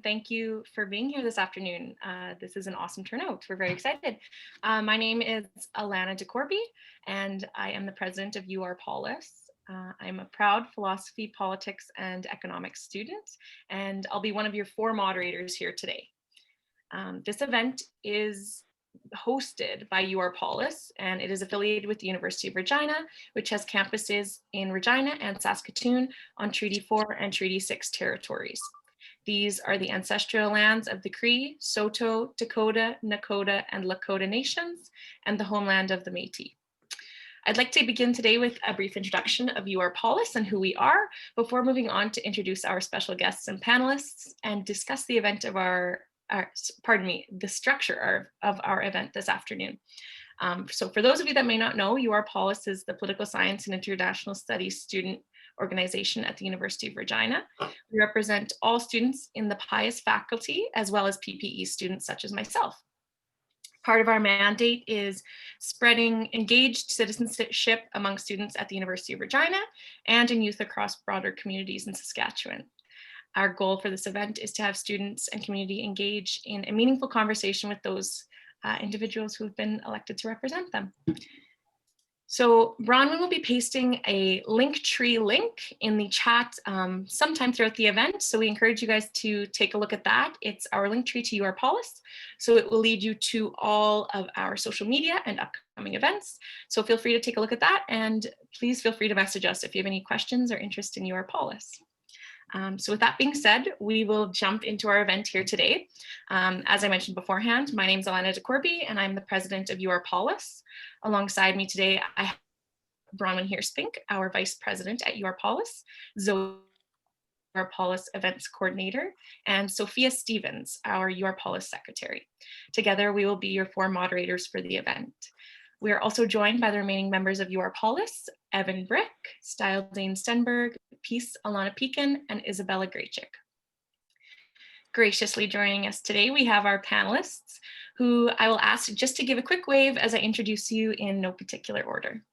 Thank you for being here this afternoon. This is an awesome turnout. We're very excited. My name is Alanna DeCorby, and I am the president of POLIS. I'm a proud philosophy, politics, and economics student, and I'll be one of your 4 moderators here today. This event is hosted by POLIS, and it is affiliated with the University of Regina, which has campuses in Regina and Saskatoon on Treaty 4 and Treaty 6 territories. These are the ancestral lands of the Cree, Saulteaux, Dakota, Nakota, and Lakota nations, and the homeland of the Métis. I'd like to begin today with a brief introduction of POLIS and who we are, before moving on to introduce our special guests and panelists and discuss the event of the structure of our event this afternoon. So for those of you that may not know, POLIS is the Political Science and International Studies student organization at the University of Regina. We represent all students in the Pius faculty, as well as PPE students such as myself. Part of our mandate is spreading engaged citizenship among students at the University of Regina and in youth across broader communities in Saskatchewan. Our goal for this event is to have students and community engage in a meaningful conversation with those individuals who have been elected to represent them. So Bronwyn will be pasting a Linktree link in the chat sometime throughout the event. So we encourage you guys to take a look at that. It's our Linktree to POLIS. So it will lead you to all of our social media and upcoming events. So feel free to take a look at that, and please feel free to message us if you have any questions or interest in POLIS. So with that being said, we will jump into our event here today. As I mentioned beforehand, my name is Alanna DeCorby, and I'm the president of POLIS. Alongside me today, I have Bronwyn Heerspink, our vice president at POLIS, Zoe, our POLIS events coordinator, and Sophia Stevens, our POLIS secretary. Together, we will be your 4 moderators for the event. We are also joined by the remaining members of POLIS, Evan Brick, Style-Dane Stenberg, Peace Alanna Pekin, and Isabella Graychick. Graciously joining us today, we have our panelists, who I will ask just to give a quick wave as I introduce you in no particular order.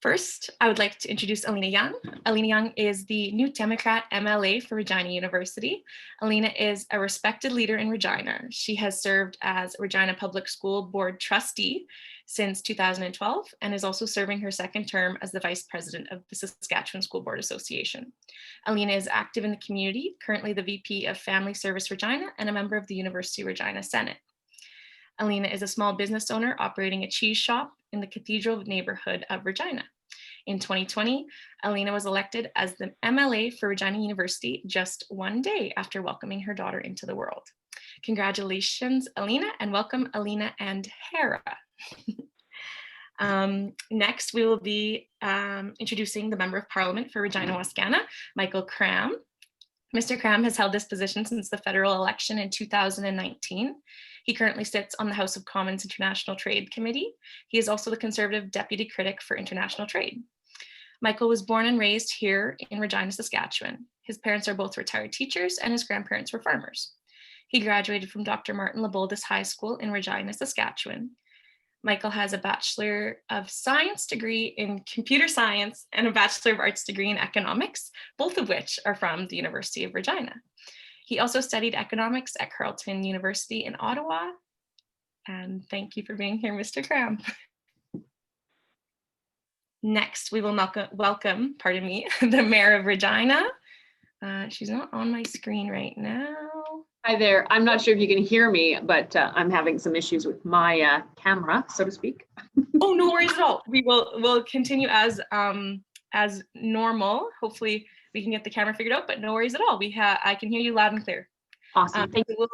First, I would like to introduce Aleana Young. Aleana Young is the New Democrat MLA for Regina University. Aleana is a respected leader in Regina. She has served as Regina Public School Board trustee since 2012 and is also serving her 2nd term as the vice president of the Saskatchewan School Board Association. Aleana is active in the community, currently the VP of Family Service Regina and a member of the University of Regina Senate. Aleana is a small business owner operating a cheese shop in the Cathedral neighborhood of Regina. In 2020, Aleana was elected as the MLA for Regina University just 1 day after welcoming her daughter into the world. Congratulations, Aleana, and welcome Aleana and Hera. Next, we will be introducing the Member of Parliament for Regina-Wascana, Michael Kram. Mr. Kram has held this position since the federal election in 2019. He currently sits on the House of Commons International Trade Committee. He is also the Conservative Deputy Critic for International Trade. Michael was born and raised here in Regina, Saskatchewan. His parents are both retired teachers and his grandparents were farmers. He graduated from Dr. Martin Lebuldus High School in Regina, Saskatchewan. Michael has a Bachelor of Science degree in Computer Science and a Bachelor of Arts degree in Economics, both of which are from the University of Regina. He also studied economics at Carleton University in Ottawa. And thank you for being here, Mr. Kram. Next, we will welcome, the Mayor of Regina. She's not on my screen right now. Hi there. I'm not sure if you can hear me, but I'm having some issues with my camera, so to speak. Oh, no worries at all. We'll continue as normal. Hopefully we can get the camera figured out, but no worries at all. I can hear you loud and clear. Awesome. Thank you.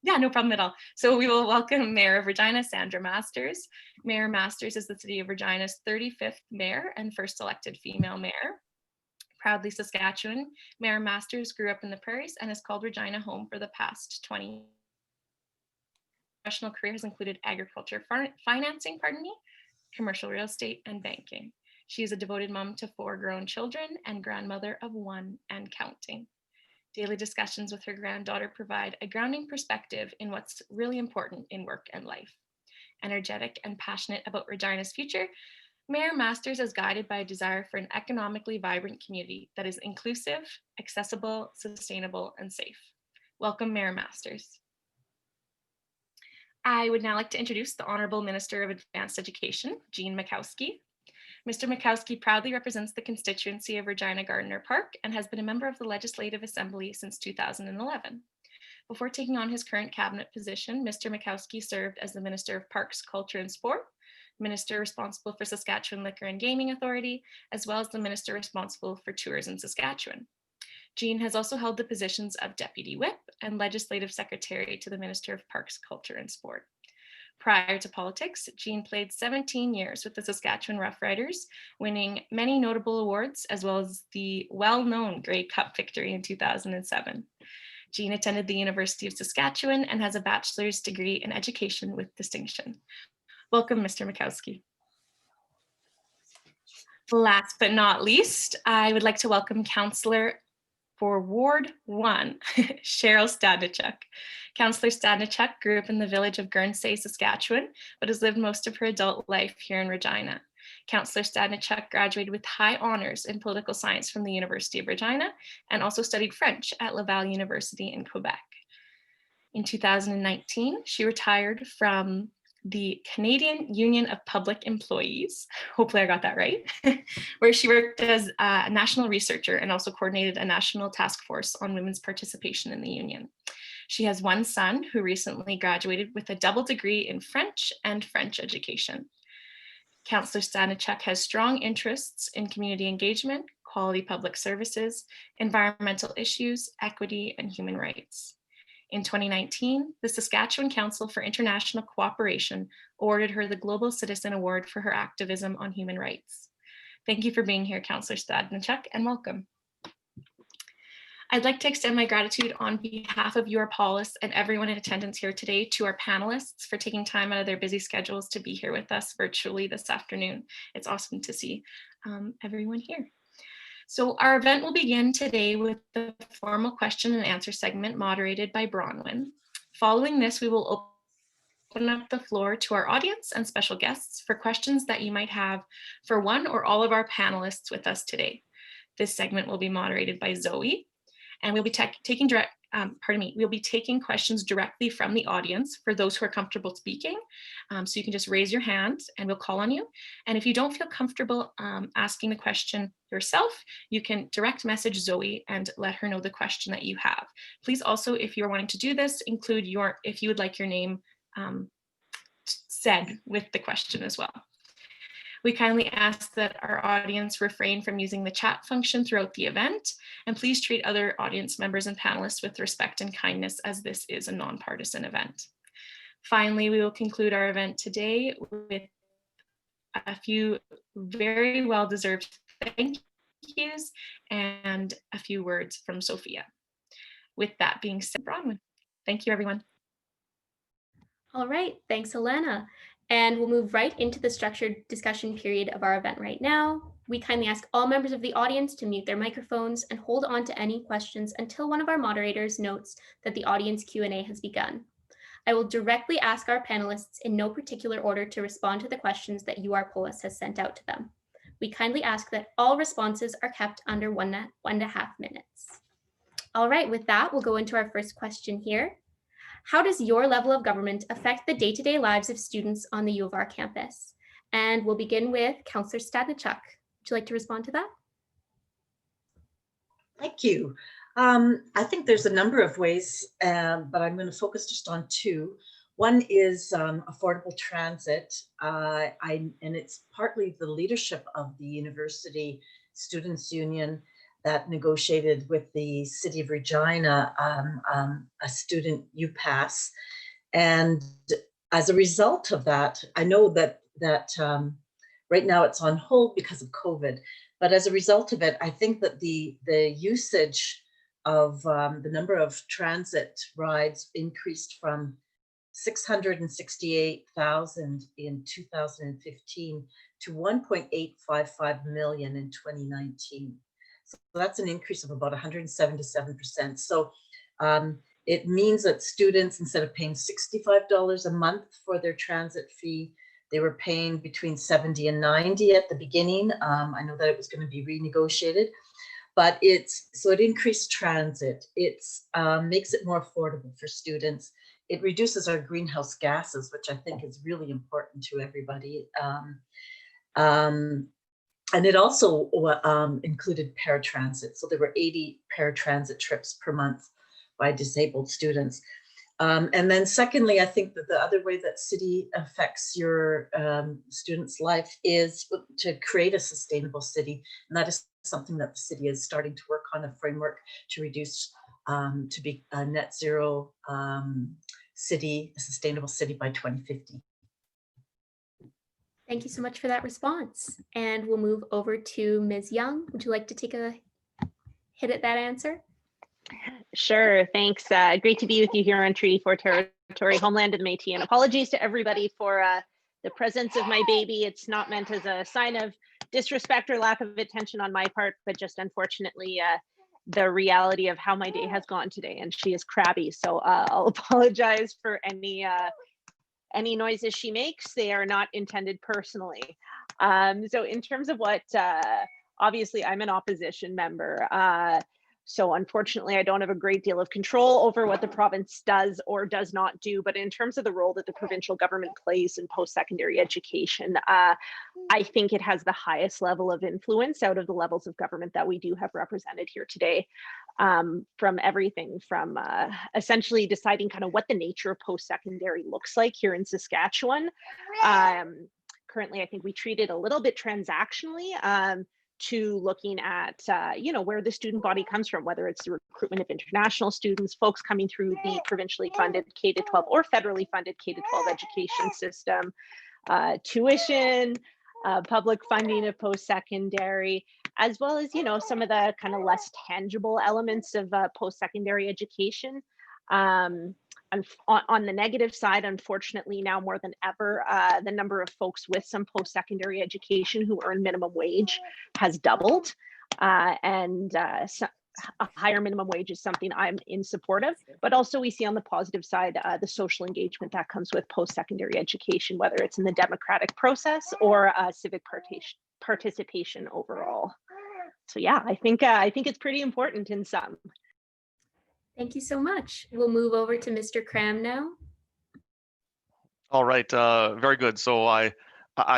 Yeah, no problem at all. So we will welcome Mayor of Regina, Sandra Masters. Mayor Masters is the City of Regina's 35th mayor and first elected female mayor. Proudly Saskatchewan, Mayor Masters grew up in the prairies and has called Regina home for the past 20 years. Professional career has included agriculture financing, commercial real estate, and banking. She is a devoted mom to 4 grown children and grandmother of 1 and counting. Daily discussions with her granddaughter provide a grounding perspective in what's really important in work and life. Energetic and passionate about Regina's future, Mayor Masters is guided by a desire for an economically vibrant community that is inclusive, accessible, sustainable, and safe. Welcome, Mayor Masters. I would now like to introduce the Honourable Minister of Advanced Education, Jean Makowsky. Mr. Makowsky proudly represents the constituency of Regina-Gardiner Park and has been a member of the Legislative Assembly since 2011. Before taking on his current cabinet position, Mr. Makowsky served as the Minister of Parks, Culture and Sport, Minister responsible for Saskatchewan Liquor and Gaming Authority, as well as the Minister responsible for Tours in Saskatchewan. Jean has also held the positions of Deputy Whip and Legislative Secretary to the Minister of Parks, Culture and Sport. Prior to politics, Jean played 17 years with the Saskatchewan Roughriders, winning many notable awards, as well as the well-known Grey Cup victory in 2007. Jean attended the University of Saskatchewan and has a bachelor's degree in education with distinction. Welcome, Mr. Makowsky. Last but not least, I would like to welcome Councillor for Ward 1, Cheryl Stadnichuk. Councillor Stadnichuk grew up in the village of Guernsey, Saskatchewan, but has lived most of her adult life here in Regina. Councillor Stadnichuk graduated with high honors in political science from the University of Regina and also studied French at Laval University in Quebec. In 2019, she retired from the Canadian Union of Public Employees, hopefully I got that right, where she worked as a national researcher and also coordinated a national task force on women's participation in the union. She has one son who recently graduated with a double degree in French and French education. Councillor Stadnichuk has strong interests in community engagement, quality public services, environmental issues, equity, and human rights. In 2019, the Saskatchewan Council for International Cooperation awarded her the Global Citizen Award for her activism on human rights. Thank you for being here, Councillor Stadnichuk, and welcome. I'd like to extend my gratitude on behalf of your POLIS and everyone in attendance here today to our panelists for taking time out of their busy schedules to be here with us virtually this afternoon. It's awesome to see everyone here. So our event will begin today with the formal question and answer segment moderated by Bronwyn. Following this, we will open up the floor to our audience and special guests for questions that you might have for one or all of our panelists with us today. This segment will be moderated by Zoe, and we'll be we'll be taking questions directly from the audience for those who are comfortable speaking. So you can just raise your hand and we'll call on you. And if you don't feel comfortable asking the question yourself, you can direct message Zoe and let her know the question that you have. Please also, if you're wanting to do this, include if you would like your name said with the question as well. We kindly ask that our audience refrain from using the chat function throughout the event, and please treat other audience members and panelists with respect and kindness, as this is a nonpartisan event. Finally, we will conclude our event today with a few very well-deserved thank yous and a few words from Sophia. With that being said, Bronwyn, thank you, everyone. All right, thanks, Alanna. And we'll move right into the structured discussion period of our event right now. We kindly ask all members of the audience to mute their microphones and hold on to any questions until one of our moderators notes that the audience Q&A has begun. I will directly ask our panelists in no particular order to respond to the questions that UR-POLIS has sent out to them. We kindly ask that all responses are kept under 1.5 minutes. All right, with that, we'll go into our first question here. How does your level of government affect the day-to-day lives of students on the U of R campus? And we'll begin with Councillor Stadnichuk. Would you like to respond to that? Thank you. I think there's a number of ways, but I'm going to focus just on two. One is affordable transit, and it's partly the leadership of the University Students' Union that negotiated with the City of Regina a student UPass. And as a result of that, I know that right now it's on hold because of COVID, but as a result of it, I think that the usage of the number of transit rides increased from 668,000 in 2015 to 1.855 million in 2019. So that's an increase of about 177%. So it means that students, instead of paying $65 a month for their transit fee, they were paying between 70 and 90 at the beginning. I know that it was going to be renegotiated, but it increased transit. It makes it more affordable for students. It reduces our greenhouse gases, which I think is really important to everybody. And it also included paratransit. So there were 80 paratransit trips per month by disabled students. And then secondly, I think that the other way that city affects your students' life is to create a sustainable city. And that is something that the city is starting to work on, a framework to reduce, to be a net zero city, a sustainable city by 2050. Thank you so much for that response. And we'll move over to Ms. Young. Would you like to take a hit at that answer? Sure, thanks. Great to be with you here on Treaty 4 territory, homeland of the Métis. And apologies to everybody for the presence of my baby. It's not meant as a sign of disrespect or lack of attention on my part, but just unfortunately the reality of how my day has gone today. And she is crabby, so I'll apologize for any noises she makes. They are not intended personally. So in terms of what, obviously I'm an opposition member. So unfortunately, I don't have a great deal of control over what the province does or does not do. But in terms of the role that the provincial government plays in post-secondary education, I think it has the highest level of influence out of the levels of government that we do have represented here today. From everything from essentially deciding kind of what the nature of post-secondary looks like here in Saskatchewan. Currently, I think we treat it a little bit transactionally. To looking at, where the student body comes from, whether it's the recruitment of international students, folks coming through the provincially funded K-12 or federally funded K-12 education system, tuition, public funding of post-secondary, as well as, some of the kind of less tangible elements of post-secondary education. On the negative side, unfortunately, now more than ever, the number of folks with some post-secondary education who earn minimum wage has doubled. A higher minimum wage is something I'm in support of, but also we see on the positive side, the social engagement that comes with post-secondary education, whether it's in the democratic process or civic participation overall. So yeah, I think it's pretty important in some. Thank you so much. We'll move over to Mr. Kram now. All right, very good. So I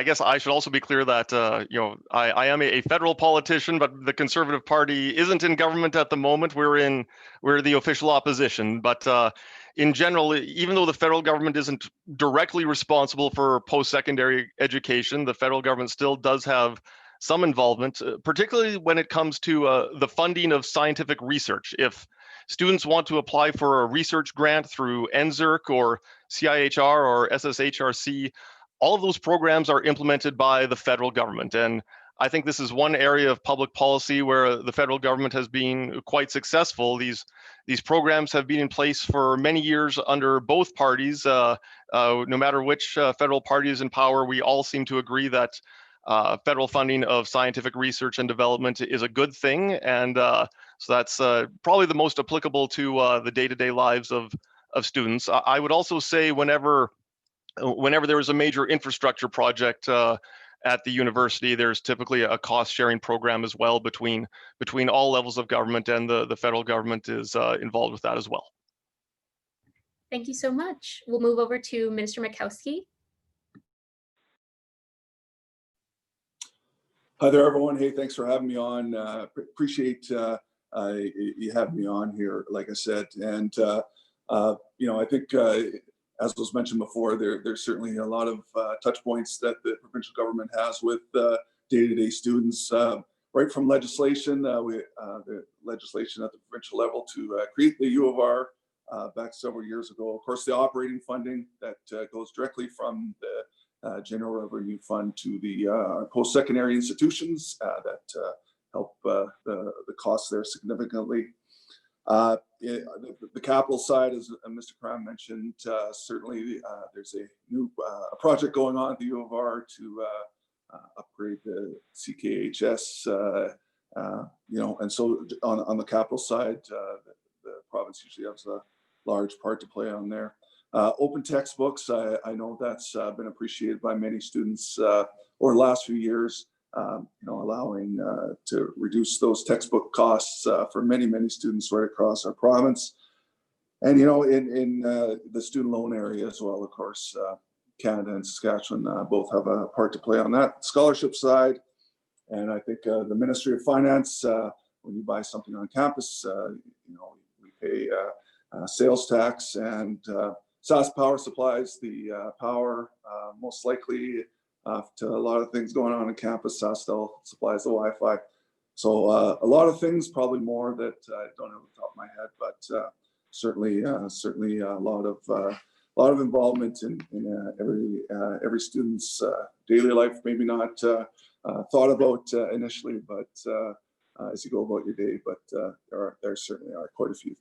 guess I should also be clear that I am a federal politician, but the Conservative Party isn't in government at the moment. We're the official opposition. But in general, even though the federal government isn't directly responsible for post-secondary education, the federal government still does have some involvement, particularly when it comes to the funding of scientific research. If students want to apply for a research grant through NSERC or CIHR or SSHRC, all of those programs are implemented by the federal government. And I think this is one area of public policy where the federal government has been quite successful. These programs have been in place for many years under both parties. No matter which federal party is in power, we all seem to agree that federal funding of scientific research and development is a good thing. And so that's probably the most applicable to the day-to-day lives of students. I would also say whenever there is a major infrastructure project at the university, there's typically a cost-sharing program as well between all levels of government, and the federal government is involved with that as well. Thank you so much. We'll move over to Minister Makowsky. Hi there, everyone. Hey, thanks for having me on. Appreciate you having me on here, like I said. And, I think, as was mentioned before, there's certainly a lot of touch points that the provincial government has with day-to-day students, right from legislation, the legislation at the provincial level to create the U of R back several years ago. Of course, the operating funding that goes directly from the General Revenue Fund to the post-secondary institutions that help the costs there significantly. The capital side, as Mr. Kram mentioned, certainly there's a new project going on at the U of R to upgrade the CKHS, and so on the capital side, the province usually has a large part to play on there. Open textbooks, I know that's been appreciated by many students over the last few years. allowing to reduce those textbook costs for many, many students right across our province. And, in the student loan area as well, of course, Canada and Saskatchewan both have a part to play on that scholarship side. And I think the Ministry of Finance, when you buy something on campus, we pay sales tax, and SAS Power supplies the power, most likely to a lot of things going on campus. SAS still supplies the Wi-Fi. So a lot of things, probably more that I don't have off the top of my head, but certainly a lot of involvement in every student's daily life. Maybe not thought about initially, but as you go about your day, but there certainly are quite a few.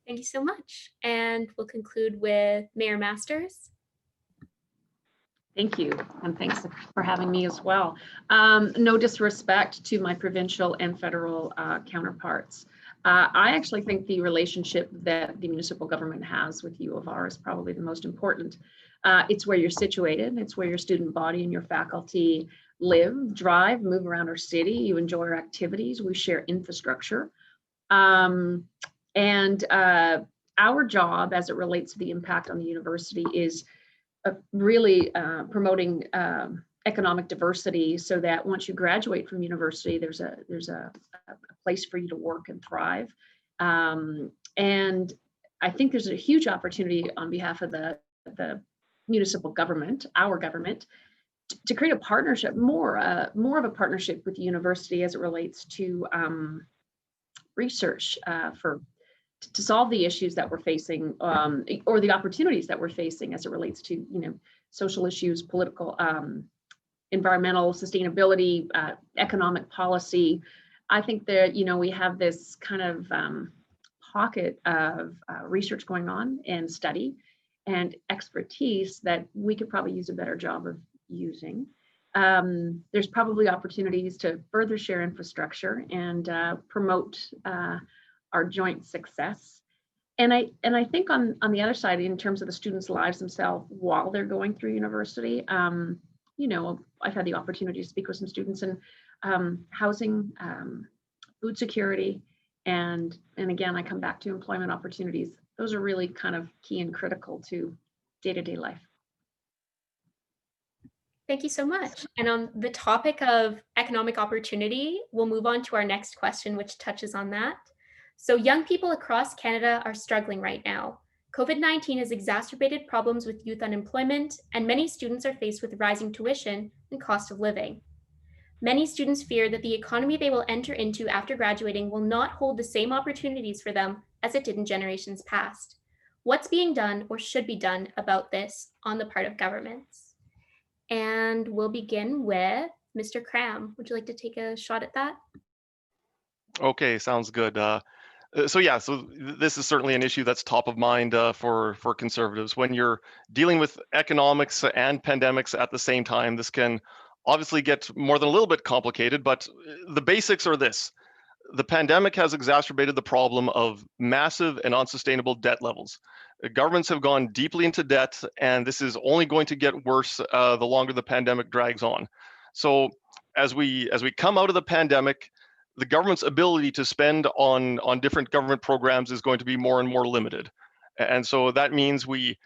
Thank you so much. And we'll conclude with Mayor Masters. Thank you, and thanks for having me as well. No disrespect to my provincial and federal counterparts. I actually think the relationship that the municipal government has with U of R is probably the most important. It's where you're situated, it's where your student body and your faculty live, drive, move around our city, you enjoy our activities, we share infrastructure. And our job as it relates to the impact on the university is really promoting economic diversity, so that once you graduate from university, there's a place for you to work and thrive. And I think there's a huge opportunity on behalf of the municipal government, our government, to create a partnership, more of a partnership with the university as it relates to research to solve the issues that we're facing, or the opportunities that we're facing as it relates to, social issues, political, environmental, sustainability, economic policy. I think that, we have this kind of pocket of research going on and study and expertise that we could probably use a better job of using. There's probably opportunities to further share infrastructure and promote our joint success. And I think on the other side, in terms of the students' lives themselves while they're going through university, I've had the opportunity to speak with some students in housing, food security, and again, I come back to employment opportunities. Those are really kind of key and critical to day-to-day life. Thank you so much. And on the topic of economic opportunity, we'll move on to our next question, which touches on that. So young people across Canada are struggling right now. COVID-19 has exacerbated problems with youth unemployment, and many students are faced with rising tuition and cost of living. Many students fear that the economy they will enter into after graduating will not hold the same opportunities for them as it did in generations past. What's being done or should be done about this on the part of governments? And we'll begin with Mr. Kram. Would you like to take a shot at that? Okay, sounds good. So this is certainly an issue that's top of mind for Conservatives. When you're dealing with economics and pandemics at the same time, this can obviously get more than a little bit complicated, but the basics are this. The pandemic has exacerbated the problem of massive and unsustainable debt levels. Governments have gone deeply into debt, and this is only going to get worse the longer the pandemic drags on. So as we come out of the pandemic, the government's ability to spend on different government programs is going to be more and more limited. And so that means we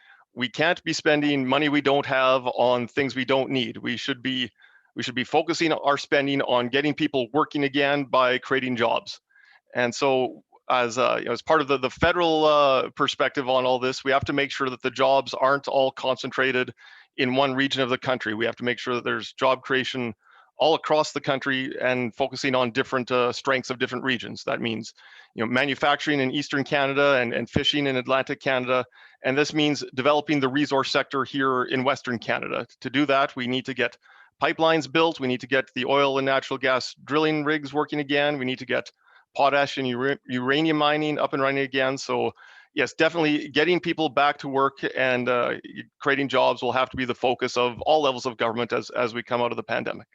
can't be spending money we don't have on things we don't need. We should be focusing our spending on getting people working again by creating jobs. And so as part of the federal perspective on all this, we have to make sure that the jobs aren't all concentrated in one region of the country. We have to make sure that there's job creation all across the country and focusing on different strengths of different regions. That means, manufacturing in Eastern Canada and fishing in Atlantic Canada. And this means developing the resource sector here in Western Canada. To do that, we need to get pipelines built. We need to get the oil and natural gas drilling rigs working again. We need to get potash and uranium mining up and running again. So yes, definitely getting people back to work and creating jobs will have to be the focus of all levels of government as we come out of the pandemic.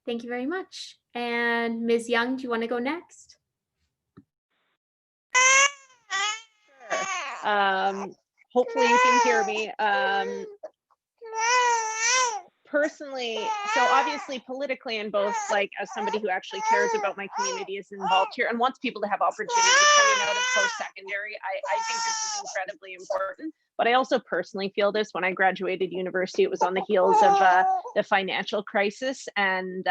Thank you very much. And Ms. Young, do you want to go next? Sure. Hopefully you can hear me. personally, so obviously politically, and both like as somebody who actually cares about my community, is involved here and wants people to have opportunities coming out of post-secondary, I think this is incredibly important. But I also personally feel this. When I graduated university, it was on the heels of the financial crisis, and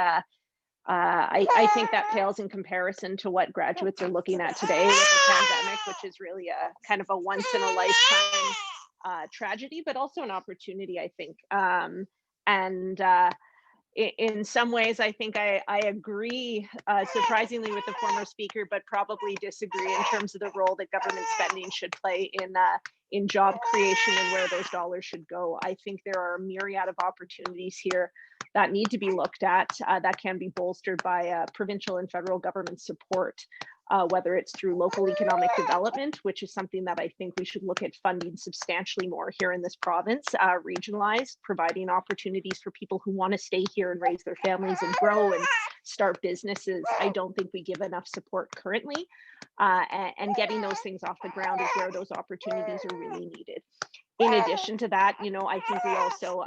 I think that pales in comparison to what graduates are looking at today with the pandemic, which is really a kind of a once in a lifetime tragedy, but also an opportunity, I think. In some ways, I think I agree, surprisingly, with the former speaker, but probably disagree in terms of the role that government spending should play in job creation and where those dollars should go. I think there are a myriad of opportunities here that need to be looked at, that can be bolstered by provincial and federal government support, whether it's through local economic development, which is something that I think we should look at funding substantially more here in this province, regionalized, providing opportunities for people who want to stay here and raise their families and grow and start businesses. I don't think we give enough support currently, and getting those things off the ground is where those opportunities are really needed. In addition to that, you know, I think we also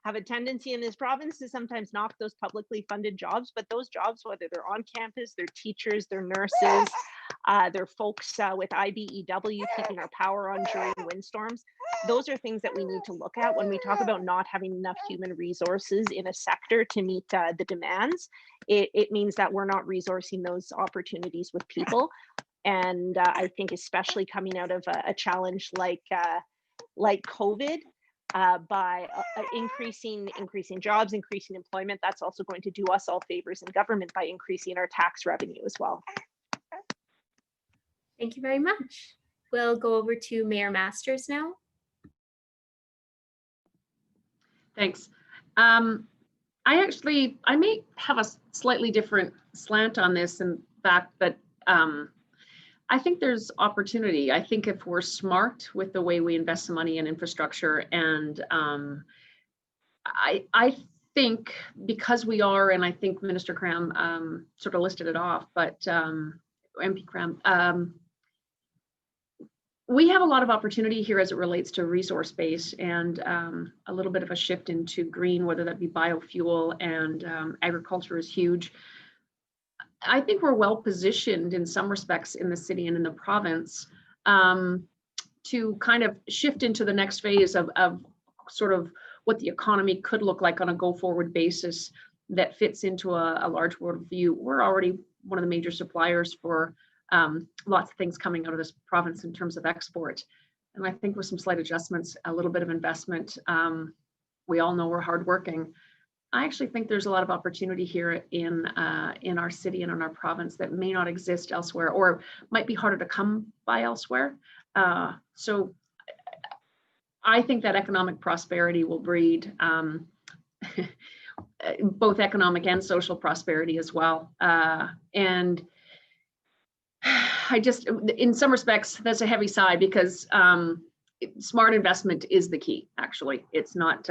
have a tendency in this province to sometimes knock those publicly funded jobs, but those jobs, whether they're on campus, they're teachers, they're nurses, they're folks with IBEW keeping our power on during windstorms, those are things that we need to look at when we talk about not having enough human resources in a sector to meet the demands. It means that we're not resourcing those opportunities with people. And I think especially coming out of a challenge like COVID, by increasing jobs, increasing employment, that's also going to do us all favors in government by increasing our tax revenue as well. Thank you very much. We'll go over to Mayor Masters now. Thanks. I may have a slightly different slant on this in fact, but I think there's opportunity. I think if we're smart with the way we invest the money in infrastructure, and I think because we are, and I think Minister Kram sort of listed it off, but MP Kram, we have a lot of opportunity here as it relates to resource base and a little bit of a shift into green, whether that be biofuel, and agriculture is huge. I think we're well positioned in some respects in the city and in the province to kind of shift into the next phase of sort of what the economy could look like on a go forward basis that fits into a large world view. We're already one of the major suppliers for lots of things coming out of this province in terms of export. And I think with some slight adjustments, a little bit of investment, we all know we're hardworking. I actually think there's a lot of opportunity here in our city and in our province that may not exist elsewhere, or might be harder to come by elsewhere. So I think that economic prosperity will breed both economic and social prosperity as well. And I just, in some respects, that's a heavy sigh because smart investment is the key, actually. It's not,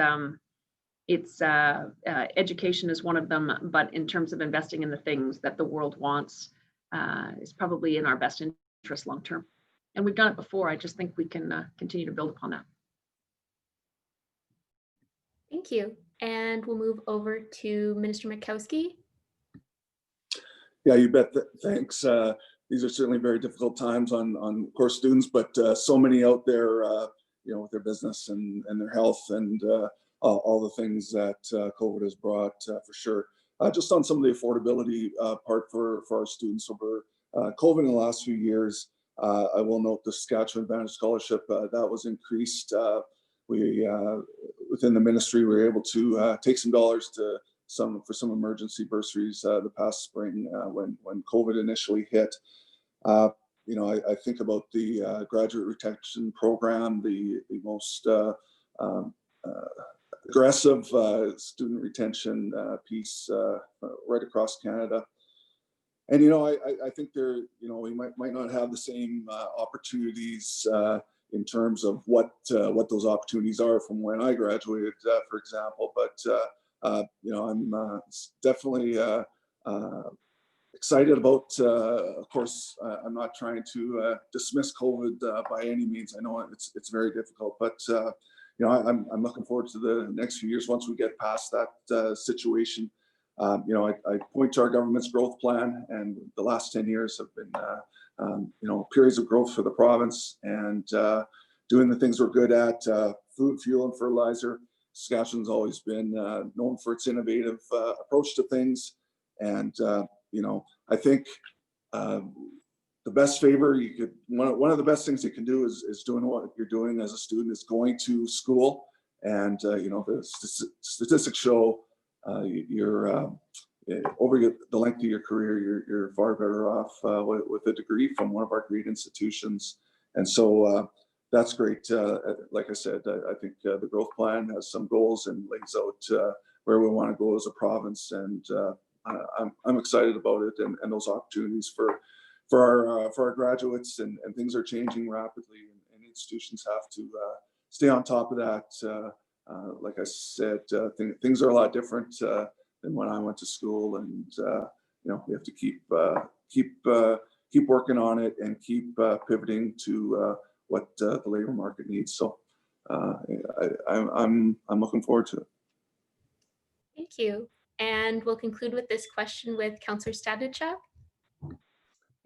education is one of them, but in terms of investing in the things that the world wants is probably in our best interest long term. And we've done it before. I just think we can continue to build upon that. Thank you. And we'll move over to Minister Makowsky. Yeah, you bet. Thanks. These are certainly very difficult times on course students, but so many out there, you know, with their business and their health and all the things that COVID has brought, for sure. Just on some of the affordability part for our students over COVID in the last few years, I will note the Saskatchewan Advantage Scholarship that was increased. We within the ministry, we were able to take some dollars to for some emergency bursaries the past spring when COVID initially hit. You know, I think about the graduate retention program, the most aggressive student retention piece right across Canada. And, you know, I think there, you know, we might not have the same opportunities in terms of what those opportunities are from when I graduated, for example. But, you know, I'm definitely excited about, of course, I'm not trying to dismiss COVID by any means. I know it's very difficult, but you know, I'm looking forward to the next few years once we get past that situation. You know, I point to our government's growth plan, and the last 10 years have been, you know, periods of growth for the province, and doing the things we're good at, food, fuel, and fertilizer. Saskatchewan's always been known for its innovative approach to things. And, you know, I think the best favor you could, one of the best things you can do is doing what you're doing as a student, is going to school. And, you know, the statistics show you're over the length of your career, you're far better off with a degree from one of our great institutions. And so that's great. Like I said, I think the growth plan has some goals and lays out where we want to go as a province. And I'm excited about it, and those opportunities for our graduates, and things are changing rapidly, and institutions have to stay on top of that. Like I said, things are a lot different than when I went to school, and you know, we have to keep working on it and keep pivoting to what the labor market needs. So I'm looking forward to it. Thank you. And we'll conclude with this question with Councillor Stadnichuk.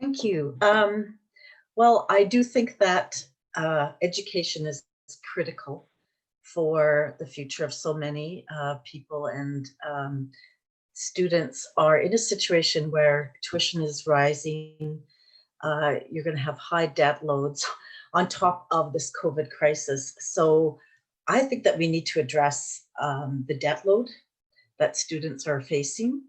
Thank you. Well, I do think that education is critical for the future of so many people, and students are in a situation where tuition is rising. You're going to have high debt loads on top of this COVID crisis. So I think that we need to address the debt load that students are facing.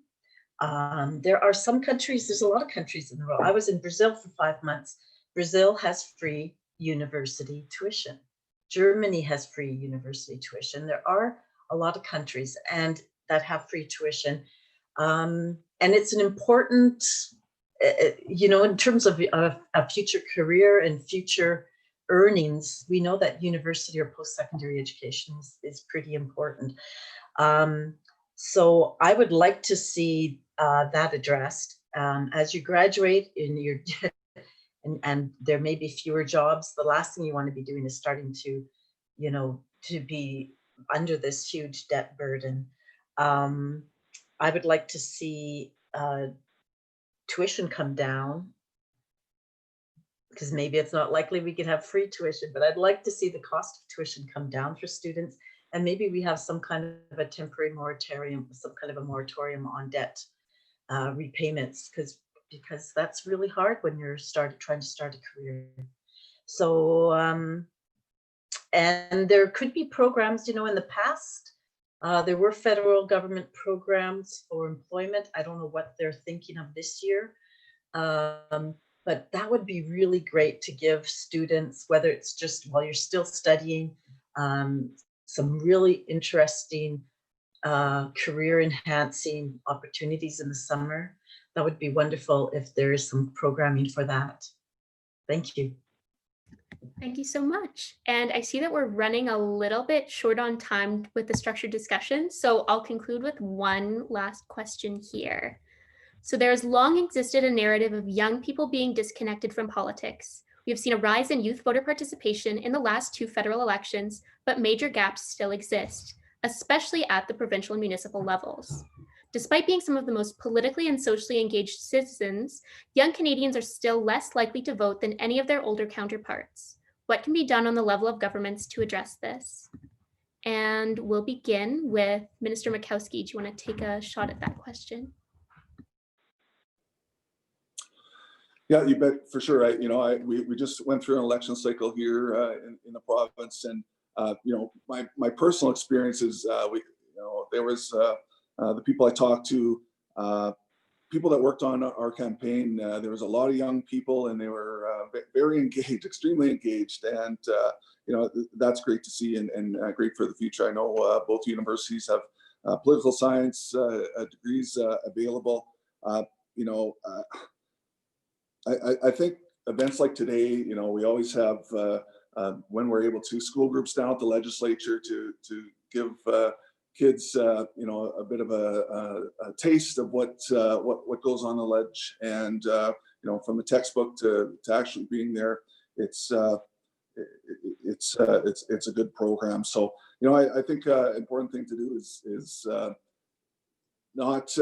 There are some countries, there's a lot of countries in the world. I was in Brazil for 5 months. Brazil has free university tuition. Germany has free university tuition. There are a lot of countries that have free tuition. And it's an important, you know, in terms of a future career and future earnings, we know that university or post-secondary education is pretty important. So I would like to see that addressed as you graduate in your, and there may be fewer jobs. The last thing you want to be doing is starting to, you know, to be under this huge debt burden. I would like to see tuition come down, because maybe it's not likely we could have free tuition, but I'd like to see the cost of tuition come down for students. And maybe we have some kind of a temporary moratorium, some kind of a moratorium on debt repayments, because that's really hard when you're trying to start a career. So, and there could be programs, you know, in the past, there were federal government programs for employment. I don't know what they're thinking of this year, but that would be really great to give students, whether it's just while you're still studying, some really interesting career enhancing opportunities in the summer. That would be wonderful if there is some programming for that. Thank you. Thank you so much. And I see that we're running a little bit short on time with the structured discussion, so I'll conclude with one last question here. So there's long existed a narrative of young people being disconnected from politics. We have seen a rise in youth voter participation in the last 2 federal elections, but major gaps still exist, especially at the provincial and municipal levels. Despite being some of the most politically and socially engaged citizens, young Canadians are still less likely to vote than any of their older counterparts. What can be done on the level of governments to address this? And we'll begin with Minister Makowsky. Do you want to take a shot at that question? Yeah, you bet, for sure. We just went through an election cycle here in the province, and you know, my personal experiences. There was the people I talked to, people that worked on our campaign. There was a lot of young people, and they were very engaged, extremely engaged, and you know, that's great to see, and great for the future. I know both universities have political science degrees available. You know. I think events like today, you know, we always have, when we're able to, school groups down at the legislature to give kids, you know, a bit of a taste of what goes on the ledge, and you know, from the textbook to actually being there, it's it's a good program. So, you know, I think important thing to do is not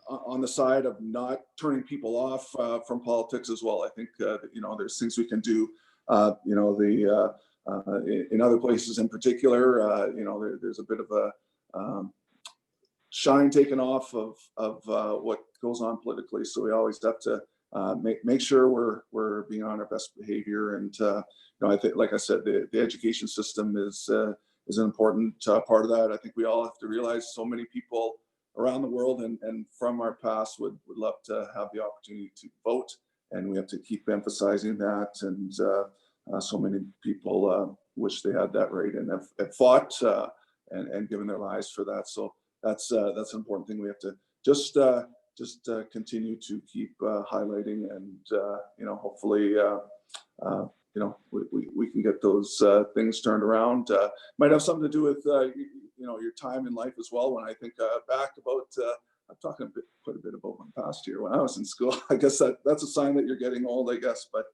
on the side of not turning people off from politics as well. I think you know, there's things we can do. You know, in other places in particular, you know, there's a bit of a shine taken off of what goes on politically. So we always have to make sure we're being on our best behavior. And you know, I think, like I said, the education system is an important part of that. I think we all have to realize so many people around the world and from our past would love to have the opportunity to vote, and we have to keep emphasizing that. And so many people wish they had that right and have fought and given their lives for that. So that's an important thing we have to just continue to keep highlighting, and you know, hopefully you know, we can get those things turned around. Might have something to do with you know, your time in life as well. When I think back about, I'm talking quite a bit about my past year when I was in school. I guess that's a sign that you're getting old, I guess. But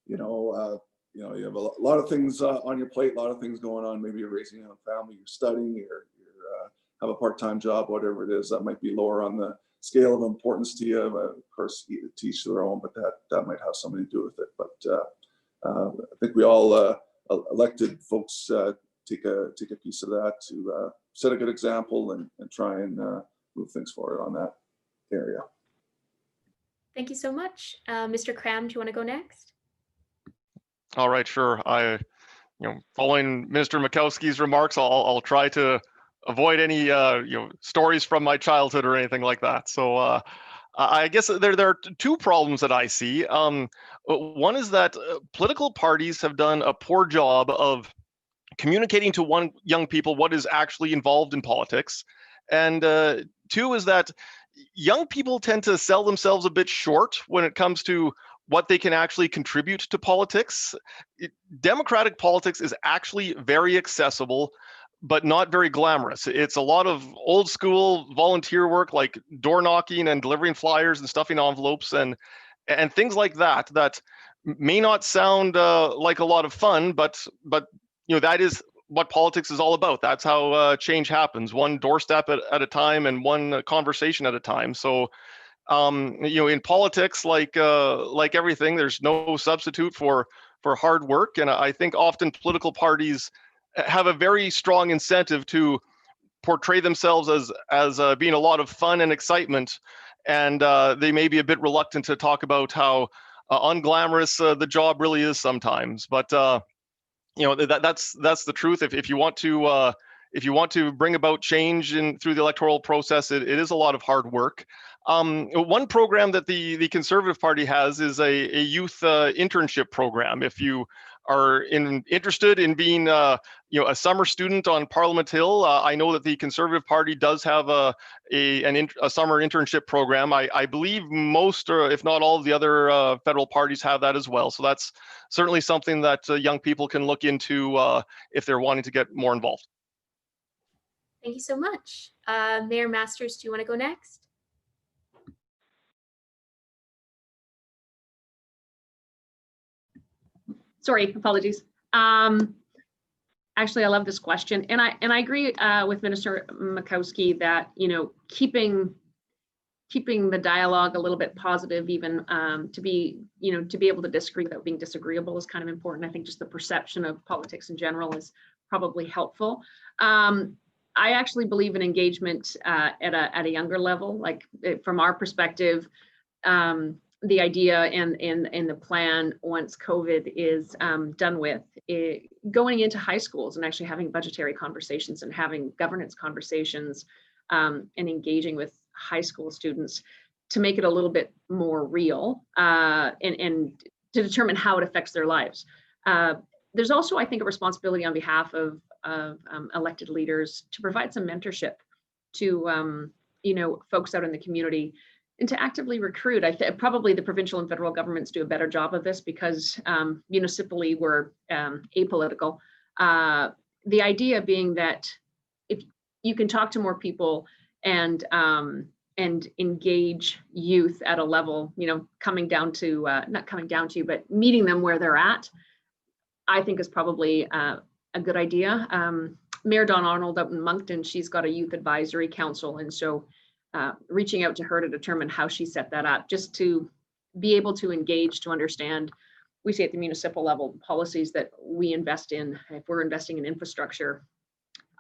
you know, you have a lot of things on your plate, a lot of things going on. Maybe you're raising a family, you're studying, you're have a part-time job, whatever it is. That might be lower on the scale of importance to you. Of course, teach their own, but that might have something to do with it. But I think we all elected folks take a piece of that to set a good example and try and move things forward on that area. Thank you so much. Mr. Kram, do you want to go next? All right, sure. You know, following Minister Makowsky's remarks, I'll try to avoid any you know, stories from my childhood or anything like that. So I guess there are two problems that I see. One is that political parties have done a poor job of communicating to young people what is actually involved in politics, and two is that young people tend to sell themselves a bit short when it comes to what they can actually contribute to politics. Democratic politics is actually very accessible, but not very glamorous. It's a lot of old school volunteer work, like door knocking and delivering flyers and stuffing envelopes and things like that may not sound like a lot of fun, but you know, that is what politics is all about. That's how change happens, one doorstep at a time and one conversation at a time. So you know, in politics, like everything, there's no substitute for hard work. And I think often political parties have a very strong incentive to portray themselves as being a lot of fun and excitement, and they may be a bit reluctant to talk about how unglamorous the job really is sometimes. But you know, that's the truth. If you want to bring about change through the electoral process, it is a lot of hard work. One program that the Conservative Party has is a youth internship program. If you are interested in being you know, a summer student on Parliament Hill, I know that the Conservative Party does have a summer internship program. I believe most, or if not all, of the other federal parties have that as well. So that's certainly something that young people can look into if they're wanting to get more involved. Thank you so much. Mayor Masters, do you want to go next? Sorry, apologies. Actually, I love this question, and I agree with Minister Makowsky that, you know, keeping the dialogue a little bit positive, even to be able to disagree without being disagreeable is kind of important. I think just the perception of politics in general is probably helpful. I actually believe in engagement at a younger level. Like from our perspective, the idea and the plan once COVID is done with, going into high schools and actually having budgetary conversations and having governance conversations and engaging with high school students to make it a little bit more real and to determine how it affects their lives. There's also, I think, a responsibility on behalf of elected leaders to provide some mentorship to you know, folks out in the community, and to actively recruit. Probably the provincial and federal governments do a better job of this because municipally we're apolitical. The idea being that if you can talk to more people and engage youth at a level, you know, not coming down to, but meeting them where they're at, I think is probably a good idea. Mayor Dawn Arnold out in Moncton, she's got a youth advisory council, and so reaching out to her to determine how she set that up, just to be able to engage, to understand, we say at the municipal level, policies that we invest in. If we're investing in infrastructure,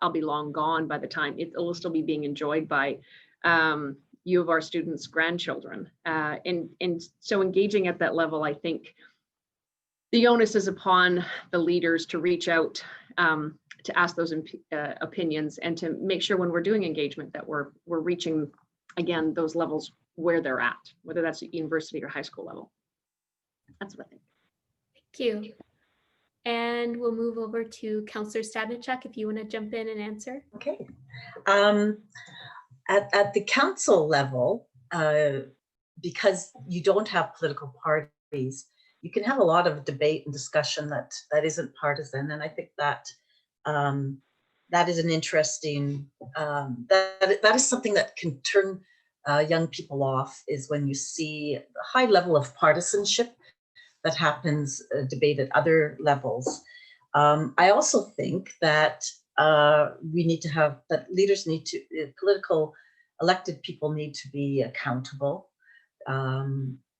I'll be long gone by the time it will still be being enjoyed by U of R students' grandchildren. And so engaging at that level, I think the onus is upon the leaders to reach out, to ask those opinions, and to make sure when we're doing engagement that we're reaching, again, those levels where they're at, whether that's at university or high school level. That's what I think. Thank you. And we'll move over to Councillor Stadnichuk if you want to jump in and answer. Okay. At the council level, because you don't have political parties, you can have a lot of debate and discussion that isn't partisan, and I think that that is an interesting, that is something that can turn young people off, is when you see a high level of partisanship that happens debate at other levels. I also think that we need to have, that leaders need to, political elected people need to be accountable.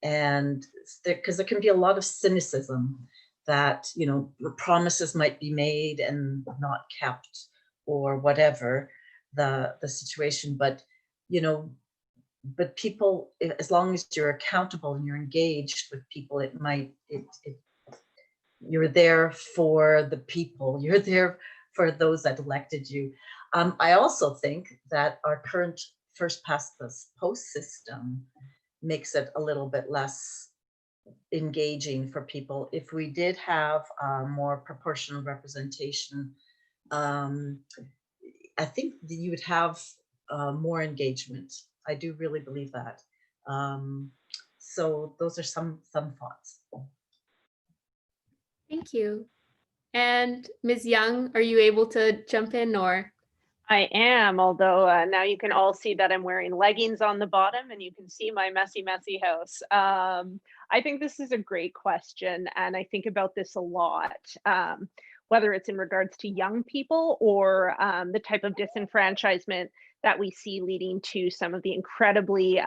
And because there can be a lot of cynicism that, you know, promises might be made and not kept, or whatever the situation, but, you know, but people, as long as you're accountable and you're engaged with people, you're there for the people, you're there for those that elected you. I also think that our current first past the post system makes it a little bit less engaging for people. If we did have more proportional representation, I think that you would have more engagement. I do really believe that. So those are some thoughts. Thank you. And Ms. Young, are you able to jump in, or? I am, although now you can all see that I'm wearing leggings on the bottom and you can see my messy, messy house. I think this is a great question, and I think about this a lot, whether it's in regards to young people or the type of disenfranchisement that we see leading to some of the incredibly,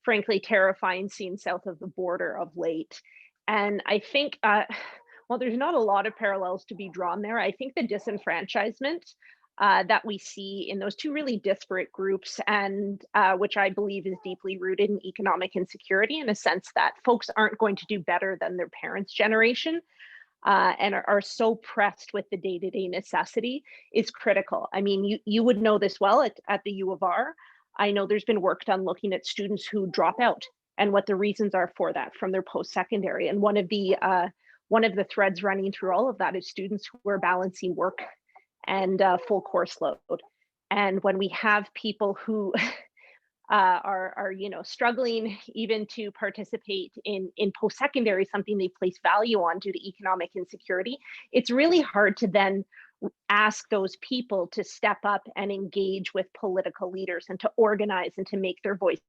frankly, terrifying scenes south of the border of late. And I think, well, there's not a lot of parallels to be drawn there. I think the disenfranchisement that we see in those two really disparate groups, and which I believe is deeply rooted in economic insecurity, in a sense that folks aren't going to do better than their parents' generation, and are so pressed with the day-to-day necessity, is critical. I mean, you would know this well at the U of R. I know there's been work done looking at students who drop out and what the reasons are for that from their post-secondary. And one of the threads running through all of that is students who are balancing work and full course load. And when we have people who are struggling even to participate in post-secondary, something they place value on due to economic insecurity, it's really hard to then ask those people to step up and engage with political leaders and to organize and to make their voices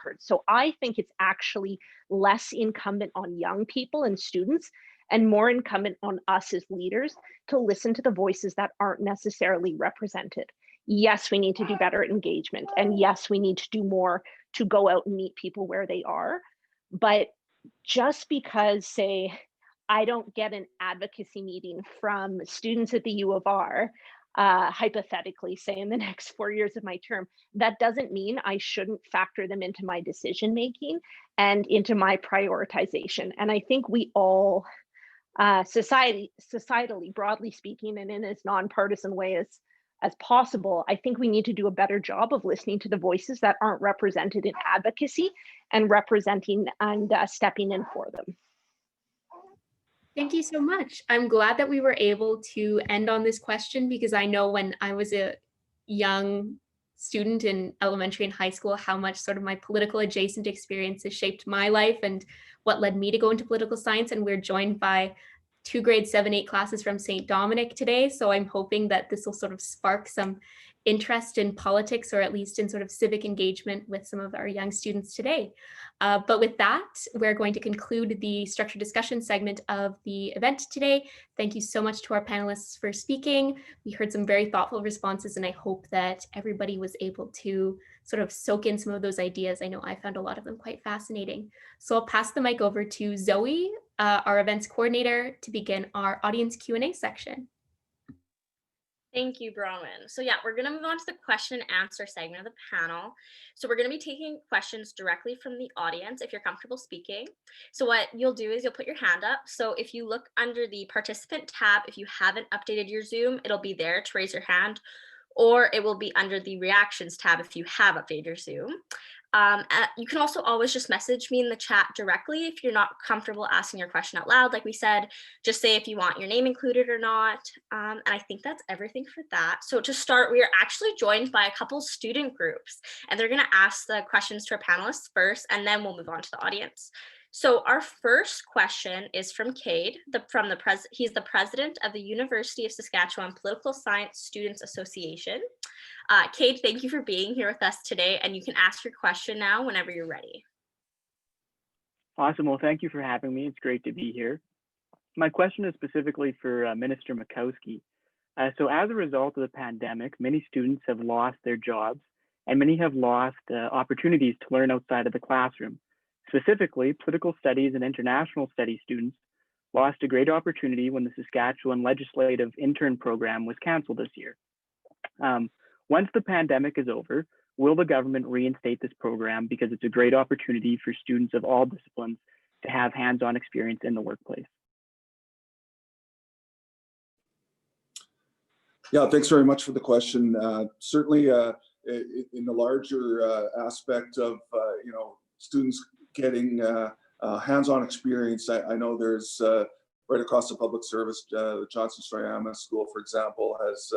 heard. So I think it's actually less incumbent on young people and students and more incumbent on us as leaders to listen to the voices that aren't necessarily represented. Yes, we need to do better at engagement. And yes, we need to do more to go out and meet people where they are. But just because, say, I don't get an advocacy meeting from students at the U of R, hypothetically, say in the next 4 years of my term, that doesn't mean I shouldn't factor them into my decision making and into my prioritization. And I think we all, societally, broadly speaking, and in as nonpartisan way as possible, I think we need to do a better job of listening to the voices that aren't represented in advocacy and representing and stepping in for them. Thank you so much. I'm glad that we were able to end on this question, because I know when I was a young student in elementary and high school, how much sort of my political adjacent experiences shaped my life and what led me to go into political science. And we're joined by 2 grade 7-8 classes from St. Dominic today. So I'm hoping that this will sort of spark some interest in politics, or at least in sort of civic engagement with some of our young students today. But with that, we're going to conclude the structured discussion segment of the event today. Thank you so much to our panelists for speaking. We heard some very thoughtful responses, and I hope that everybody was able to sort of soak in some of those ideas. I know I found a lot of them quite fascinating. So I'll pass the mic over to Zoe, our events coordinator, to begin our audience Q&A section. Thank you, Bronwyn. So yeah, we're going to move on to the question and answer segment of the panel. So we're going to be taking questions directly from the audience if you're comfortable speaking. So what you'll do is you'll put your hand up. So if you look under the participant tab, if you haven't updated your Zoom, it'll be there to raise your hand, or it will be under the reactions tab if you have updated your Zoom. You can also always just message me in the chat directly if you're not comfortable asking your question out loud. Like we said, just say if you want your name included or not. And I think that's everything for that. So to start, we are actually joined by a couple student groups, and they're going to ask the questions to our panelists first, and then we'll move on to the audience. So our first question is from Cade, he's the president of the University of Saskatchewan Political Science Students Association. Cade, thank you for being here with us today, and you can ask your question now whenever you're ready. Awesome. Well, thank you for having me. It's great to be here. My question is specifically for Minister Makowsky. So as a result of the pandemic, many students have lost their jobs, and many have lost opportunities to learn outside of the classroom. Specifically, political studies and international studies students lost a great opportunity when the Saskatchewan Legislative Intern Program was canceled this year. Once the pandemic is over, will the government reinstate this program, because it's a great opportunity for students of all disciplines to have hands-on experience in the workplace? Yeah, thanks very much for the question. Certainly, in the larger aspect of students getting hands-on experience, I know there's right across the public service, the Johnson-Strayama School, for example, has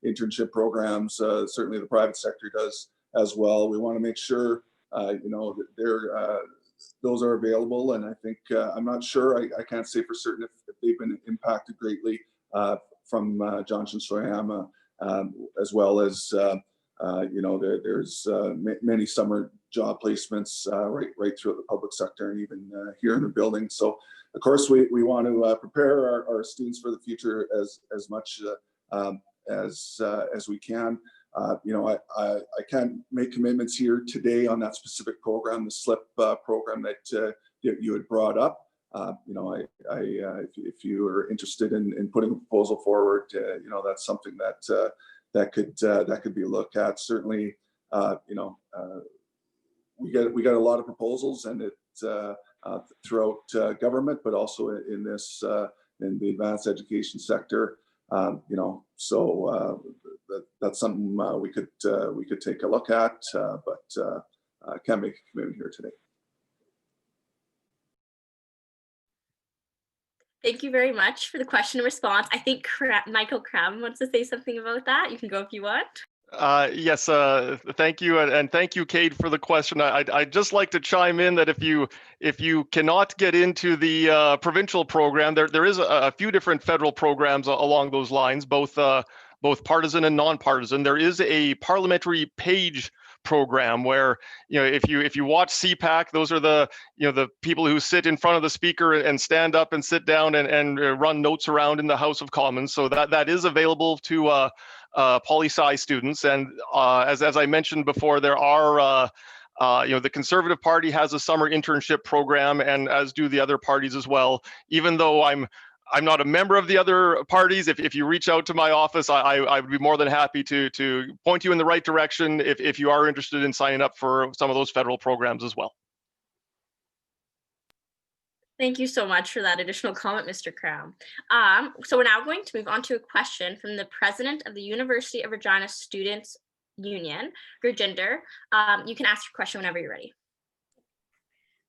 internship programs. Certainly, the private sector does as well. We want to make sure that those are available, and I think I'm not sure. I can't say for certain if they've been impacted greatly from Johnson-Strayama, as well as there's many summer job placements right throughout the public sector, and even here in the building. So of course we want to prepare our students for the future as much as we can. I can't make commitments here today on that specific program, the SLIP program that you had brought up. If you are interested in putting a proposal forward, that's something that could be looked at. Certainly, we get a lot of proposals, and it's throughout government, but also in the advanced education sector. So that's something we could take a look at, but I can't make a commitment here today. Thank you very much for the question and response. I think Michael Kram wants to say something about that. You can go if you want. Yes, thank you, and thank you, Cade, for the question. I'd just like to chime in that if you cannot get into the provincial program, there is a few different federal programs along those lines, both partisan and nonpartisan. There is a parliamentary page program where, if you watch CPAC, those are the people who sit in front of the speaker and stand up and sit down and run notes around in the House of Commons. So that is available to poli-sci students. And as I mentioned before, there are the Conservative Party has a summer internship program, and as do the other parties as well. Even though I'm not a member of the other parties, if you reach out to my office, I would be more than happy to point you in the right direction if you are interested in signing up for some of those federal programs as well. Thank you so much for that additional comment, Mr. Kram. So we're now going to move on to a question from the president of the University of Regina Students Union, Gurjinder. You can ask your question whenever you're ready.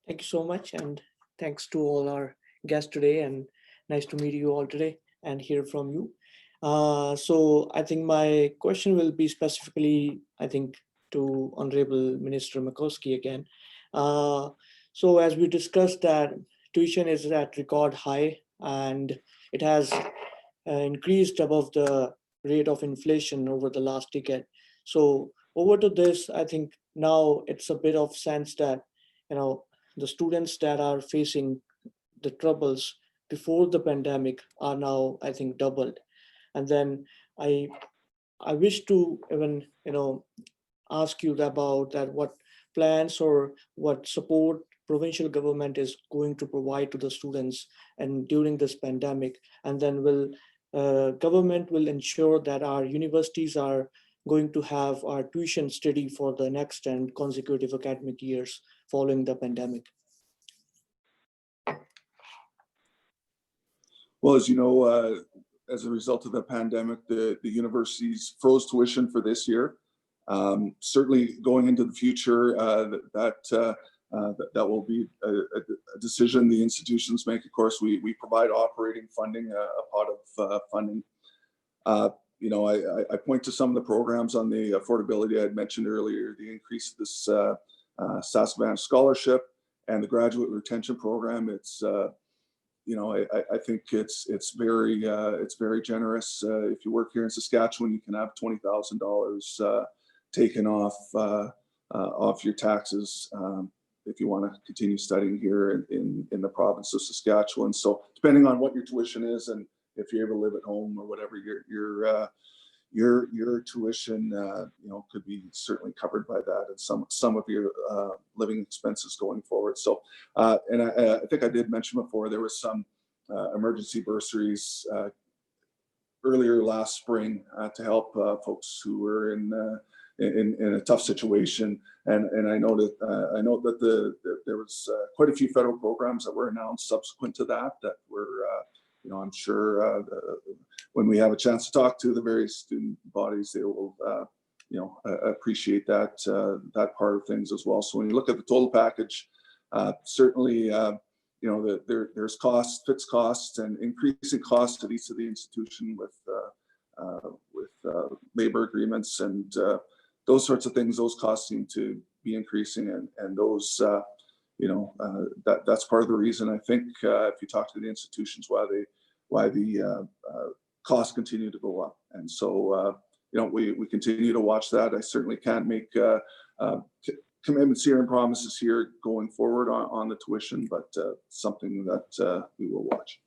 Thank you so much, and thanks to all our guests today, and nice to meet you all today and hear from you. So I think my question will be specifically, to Honorable Minister Makowsky again. So as we discussed, that tuition is at record high, and it has increased above the rate of inflation over the last decade. So over to this, I think now it's a bit of sense that, the students that are facing the troubles before the pandemic are now, I think, doubled. And then I wish to even, ask you about that, what plans or what support provincial government is going to provide to the students and during this pandemic, and then will government will ensure that our universities are going to have our tuition steady for the next and consecutive academic years following the pandemic. Well, as you know, as a result of the pandemic, the universities froze tuition for this year. Certainly going into the future, that will be a decision the institutions make. Of course, we provide operating funding, a pot of funding. I point to some of the programs on the affordability I had mentioned earlier, the increase of this Saskatchewan scholarship and the graduate retention program. It's I think it's very generous. If you work here in Saskatchewan, you can have $20,000 taken off your taxes if you want to continue studying here in the province of Saskatchewan. So depending on what your tuition is and if you're able to live at home or whatever, your tuition could be certainly covered by that and some of your living expenses going forward. So and I think I did mention before, there was some emergency bursaries earlier last spring to help folks who were in a tough situation, and I know that there was quite a few federal programs that were announced subsequent to that were I'm sure when we have a chance to talk to the various student bodies, they will appreciate that part of things as well. So when you look at the total package, certainly there's costs, fixed costs, and increasing costs at each of the institution with labor agreements and those sorts of things. Those costs seem to be increasing, and those that's part of the reason, I think, if you talk to the institutions, why the costs continue to go up. And so we continue to watch that. I certainly can't make commitments here and promises here going forward on the tuition, but something that we will watch.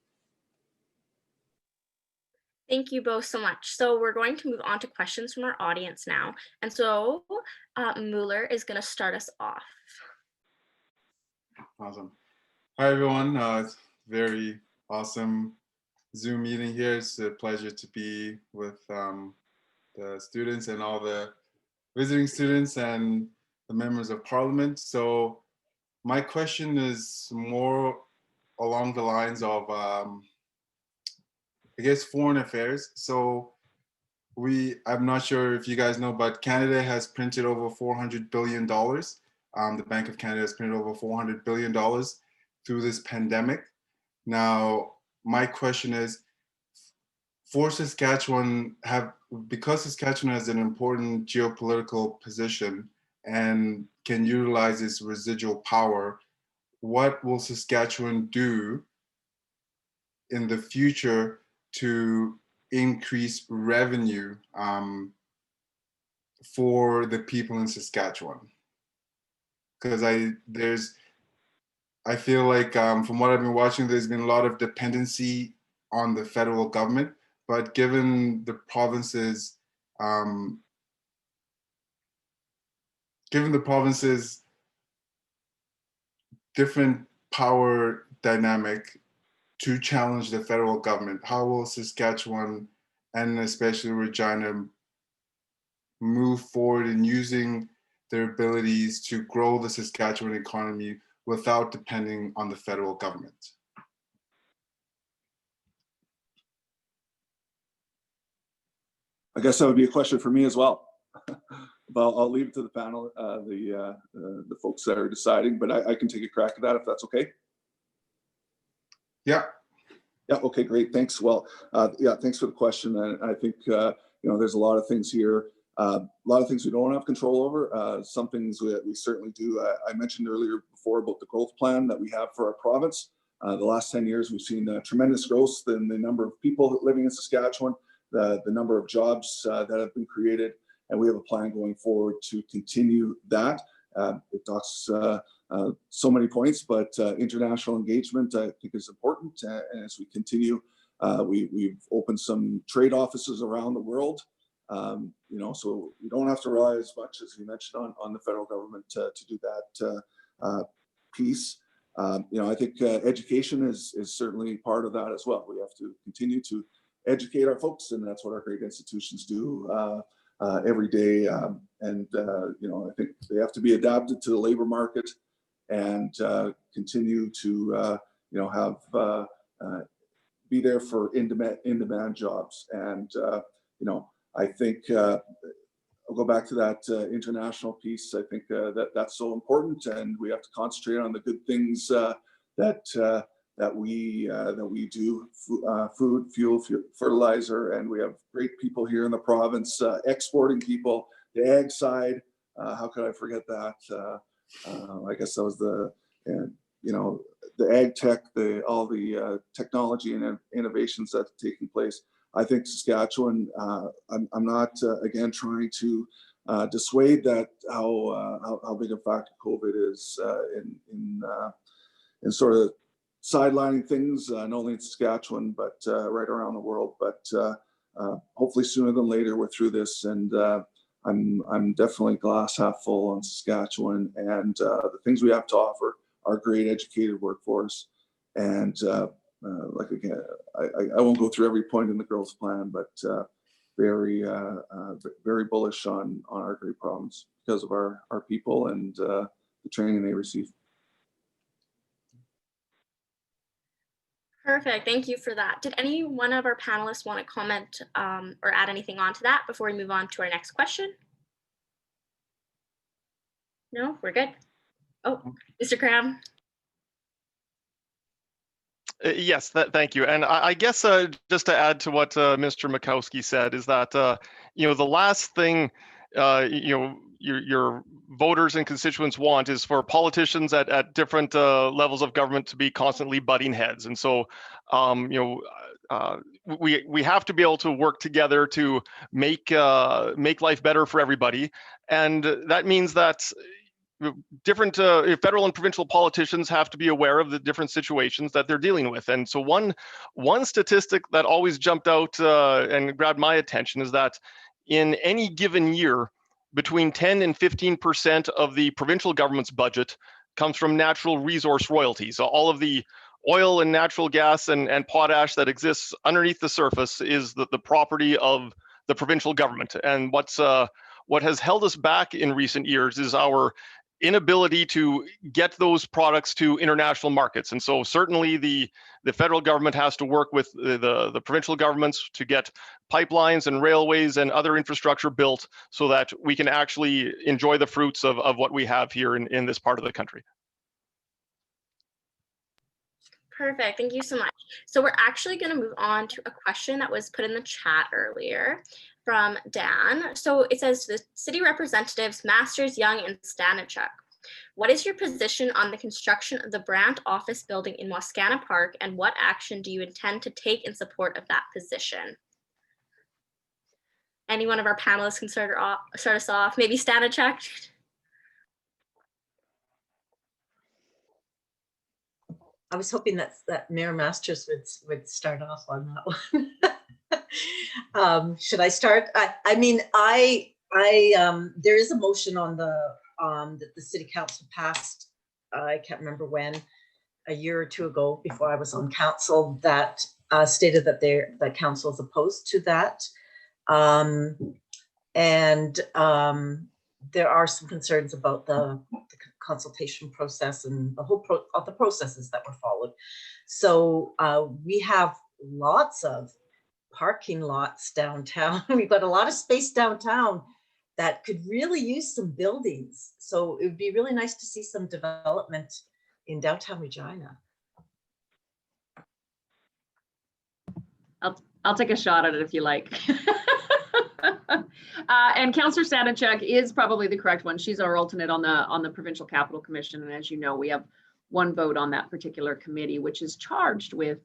Thank you both so much. So we're going to move on to questions from our audience now. And so Mueller is going to start us off. Awesome. Hi, everyone. It's very awesome Zoom meeting here. It's a pleasure to be with the students and all the visiting students and the members of parliament. So my question is more along the lines of, I guess, foreign affairs. So I'm not sure if you guys know, but Canada has printed over $400 billion. The Bank of Canada has printed over $400 billion through this pandemic. Now, my question is, for Saskatchewan, because Saskatchewan has an important geopolitical position and can utilize its residual power, what will Saskatchewan do in the future to increase revenue for the people in Saskatchewan? Because I feel like from what I've been watching, there's been a lot of dependency on the federal government, but given the province's different power dynamic to challenge the federal government, how will Saskatchewan and especially Regina move forward in using their abilities to grow the Saskatchewan economy without depending on the federal government? I guess that would be a question for me as well. But I'll leave it to the panel, the folks that are deciding, but I can take a crack at that if that's okay. Yeah. Yeah, okay, great, thanks. Well, yeah, thanks for the question. And I think, there's a lot of things here, a lot of things we don't have control over, some things we certainly do. I mentioned earlier before about the growth plan that we have for our province. The last 10 years, we've seen tremendous growth in the number of people living in Saskatchewan, the number of jobs that have been created. and we have a plan going forward to continue that. It talks so many points, but international engagement I think is important. And as we continue, we've opened some trade offices around the world. So we don't have to rely as much as you mentioned on the federal government to do that piece. I think education is certainly part of that as well. We have to continue to educate our folks, and that's what our great institutions do every day. I think they have to be adapted to the labor market and continue to be there for in-demand jobs. And I think I'll go back to that international piece. I think that's so important, and we have to concentrate on the good things that we do. Food, fuel, fertilizer, and we have great people here in the province, exporting people. The ag side, how could I forget that? I guess that was the ag tech, all the technology and innovations that are taking place. I think Saskatchewan, I'm not, again, trying to dissuade that how big a factor COVID is in sort of sidelining things, not only in Saskatchewan, but right around the world. But hopefully sooner than later, we're through this. And I'm definitely glass half full on Saskatchewan and the things we have to offer, our great educated workforce. And again, I won't go through every point in the growth plan, but very bullish on our great province because of our people and the training they receive. Perfect. Thank you for that. Did any one of our panelists want to comment or add anything onto that before we move on to our next question? No, we're good. Oh, Mr. Kram. Yes, thank you. And I guess just to add to what Mr. Makowsky said is that, the last thing, your voters and constituents want is for politicians at different levels of government to be constantly butting heads. And so, we have to be able to work together to make life better for everybody. And that means that different federal and provincial politicians have to be aware of the different situations that they're dealing with. And so one statistic that always jumped out and grabbed my attention is that in any given year, between 10 and 15% of the provincial government's budget comes from natural resource royalties. All of the oil and natural gas and potash that exists underneath the surface is the property of the provincial government. And what has held us back in recent years is our inability to get those products to international markets. And so certainly the federal government has to work with the provincial governments to get pipelines and railways and other infrastructure built so that we can actually enjoy the fruits of what we have here in this part of the country. Perfect. Thank you so much. So we're actually going to move on to a question that was put in the chat earlier from Dan. So it says, to the city representatives, Masters, Young, and Stadnichuk, what is your position on the construction of the Brandt office building in Wascana Park, and what action do you intend to take in support of that position? Any one of our panelists can start us off. Maybe Stadnichuk. I was hoping that Mayor Masters would start off on that one. Should I start? I mean, there is a motion on that the city council passed. I can't remember when, a year or two ago, before I was on council, that stated that the council is opposed to that, and there are some concerns about the consultation process and the whole of the processes that were followed. So we have lots of parking lots downtown. We've got a lot of space downtown that could really use some buildings. So it would be really nice to see some development in downtown Regina. I'll take a shot at it if you like. And Councillor Stadnichuk is probably the correct one. She's our alternate on the Provincial Capital Commission, and as you know, we have one vote on that particular committee, which is charged with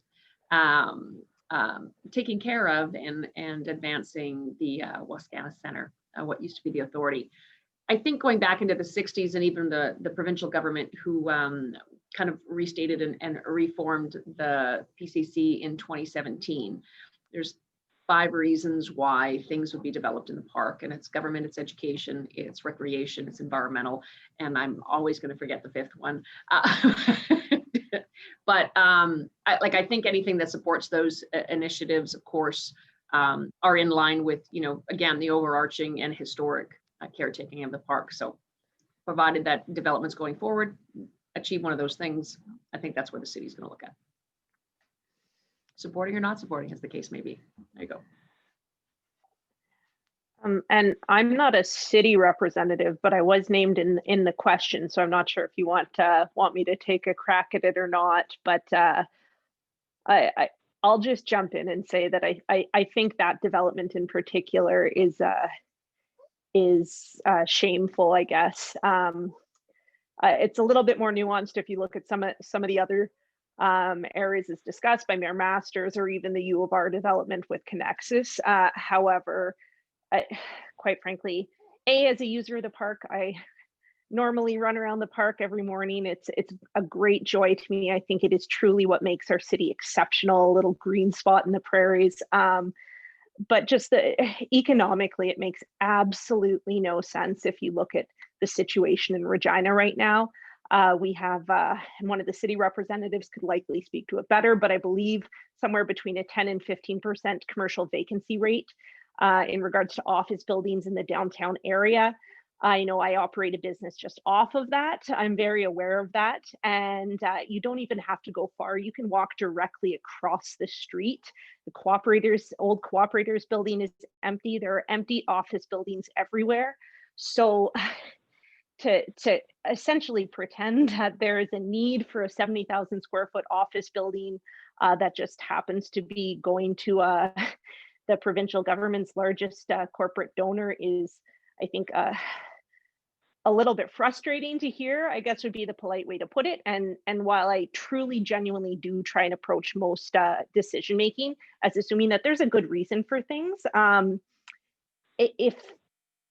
taking care of and advancing the Wascana Centre what used to be the authority. I think going back into the 60s and even the provincial government who kind of restated and reformed the PCC in 2017. There's 5 reasons why things would be developed in the park, and it's government, it's education, it's recreation, it's environmental, and I'm always going to forget the 5th one. But I think anything that supports those initiatives, of course, are in line with, again, the overarching and historic caretaking of the park. So provided that developments going forward achieve one of those things, I think that's where the city's going to look at. Supporting or not supporting, as the case may be. There you go. And I'm not a city representative, but I was named in the question, so I'm not sure if you want me to take a crack at it or not. But I'll just jump in and say that I think that development in particular is shameful, I guess. It's a little bit more nuanced if you look at some of the other areas as discussed by Mayor Masters or even the U of R development with Connexus. However, quite frankly, as a user of the park, I normally run around the park every morning. It's a great joy to me. I think it is truly what makes our city exceptional, a little green spot in the prairies. But just economically, it makes absolutely no sense if you look at the situation in Regina right now. We have, and one of the city representatives could likely speak to it better, but I believe somewhere between a 10 and 15% commercial vacancy rate in regards to office buildings in the downtown area. I know I operate a business just off of that. I'm very aware of that. And you don't even have to go far. You can walk directly across the street. The old Cooperators building is empty. There are empty office buildings everywhere. So to essentially pretend that there is a need for a 70,000 square foot office building that just happens to be going to the provincial government's largest corporate donor is, I think, a little bit frustrating to hear, I guess would be the polite way to put it. And while I truly, genuinely do try and approach most decision making as assuming that there's a good reason for things,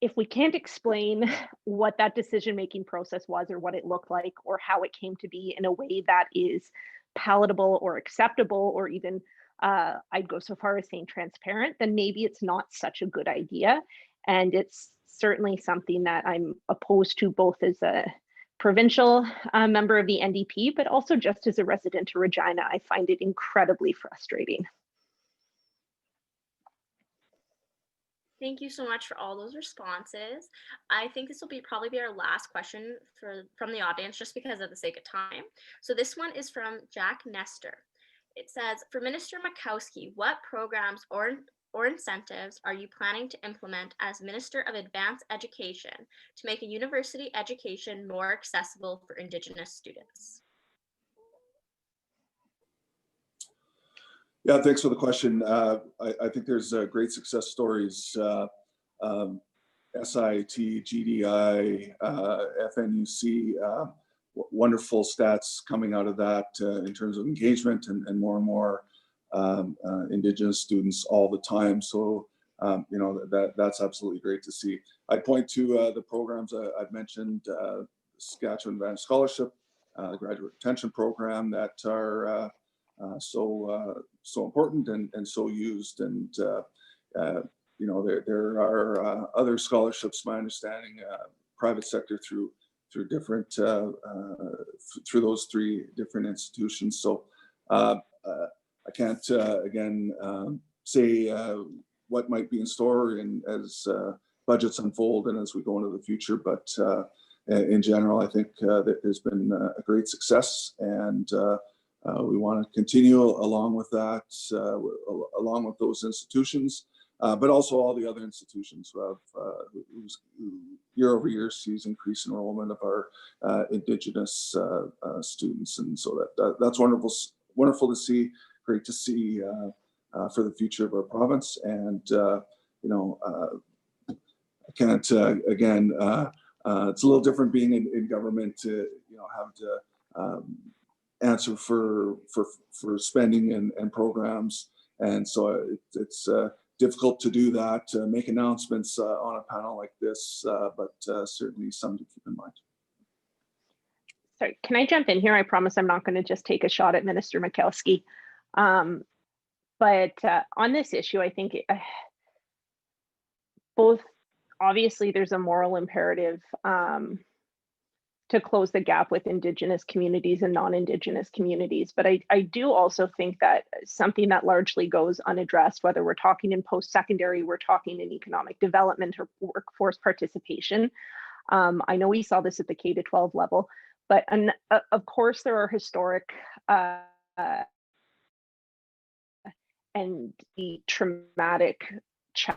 if we can't explain what that decision making process was or what it looked like or how it came to be in a way that is palatable or acceptable or even I'd go so far as saying transparent, then maybe it's not such a good idea. And it's certainly something that I'm opposed to both as a provincial member of the NDP, but also just as a resident of Regina. I find it incredibly frustrating. Thank you so much for all those responses. I think this will probably be our last question from the audience just because of the sake of time. So this one is from Jack Nestor. It says, for Minister Makowsky, what programs or incentives are you planning to implement as Minister of Advanced Education to make a university education more accessible for Indigenous students? Yeah, thanks for the question. I think there's great success stories, SIT, GDI, FNUC, wonderful stats coming out of that in terms of engagement and more Indigenous students all the time. So, that's absolutely great to see. I'd point to the programs I've mentioned, Saskatchewan Advanced Scholarship, the Graduate Retention Program that are so important and so used. And, there are other scholarships, my understanding, private sector through different, through those 3 different institutions. So I can't, again, say what might be in store as budgets unfold and as we go into the future. But in general, I think that there's been a great success, and we want to continue along with that, along with those institutions, but also all the other institutions who year over year sees increased enrollment of our Indigenous students. And so that's wonderful to see, great to see for the future of our province. And, I can't, again, it's a little different being in government to, have to answer for spending and programs. And so it's difficult to do that, to make announcements on a panel like this, but certainly something to keep in mind. Sorry, can I jump in here? I promise I'm not going to just take a shot at Minister Makowsky. But on this issue, I think both, obviously there's a moral imperative to close the gap with Indigenous communities and non-Indigenous communities. But I do also think that something that largely goes unaddressed, whether we're talking in post-secondary, we're talking in economic development or workforce participation. I know we saw this at the K-12 level, but of course there are historic and the traumatic